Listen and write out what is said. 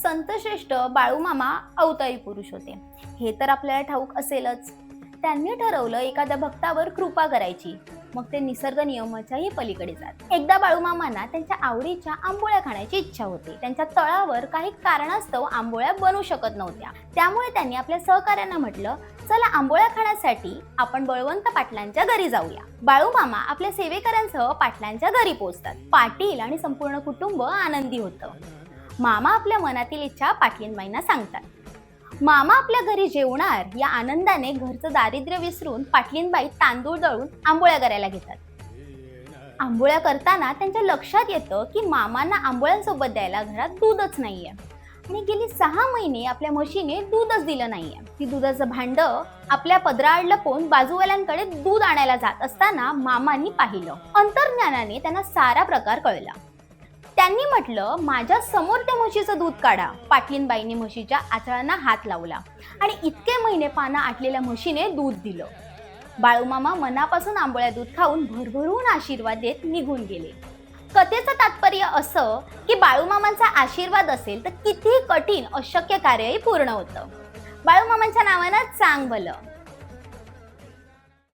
संतश्रेष्ठ बाळूमामा अवतारी पुरुष होते हे तर आपल्याला ठाऊक असेलच। त्यांनी ठरवलं एखाद्या भक्तावर कृपा करायची, मग ते निसर्ग नियमाच्याही पलीकडे जात। एकदा बाळूमामांना त्यांच्या आवडीच्या आंबोळ्या खाण्याची इच्छा होती। त्यांच्या तळावर काही कारणास्तव आंबोळ्या बनू शकत नव्हत्या, त्यामुळे त्यांनी आपल्या सहकाऱ्यांना म्हटलं, चला आंबोळ्या खाण्यासाठी आपण बळवंत पाटलांच्या घरी जाऊया। बाळूमामा आपल्या सेवेकऱ्यांसह पाटलांच्या घरी पोहोचतात। पाटील आणि संपूर्ण कुटुंब आनंदी होतं। मामा आपल्या मनातील इच्छा पाटलींबाईंना सांगतात। मामा आपल्या घरी जेवणार या आनंदाने घरचं दारिद्र्य विसरून पाटलींबाई तांदूळ दळून आंबोळ्या करायला घेतात। आंबोळ्या करताना त्यांच्या लक्षात येतं की मामांना आंबोळ्यांसोबत द्यायला घरात दूधच नाहीये आणि गेली 6 महिने आपल्या म्हशीने दूधच दिलं नाहीये। ती दुधाचं भांड आपल्या पदराआड लपवून बाजूवाल्यांकडे दूध आणायला जात असताना मामांनी पाहिलं। अंतर्ज्ञानाने त्यांना सारा प्रकार कळला। त्यांनी म्हटलं, माझ्या समोर त्या म्हशीचं दूध काढा। पाटलींबाईंनी म्हशीच्या आचळांना हात लावला आणि इतके महिने पाना आटलेल्या म्हशीने दूध दिलं। बाळूमामा मनापासून आंबोळ्या दूध खाऊन भरभरून आशीर्वाद देत निघून गेले। कथेचं तात्पर्य असं की बाळूमामांचा आशीर्वाद असेल तर कितीही कठीण अशक्य कार्यही पूर्ण होतं। बाळूमामांच्या नावानं चांग भलं।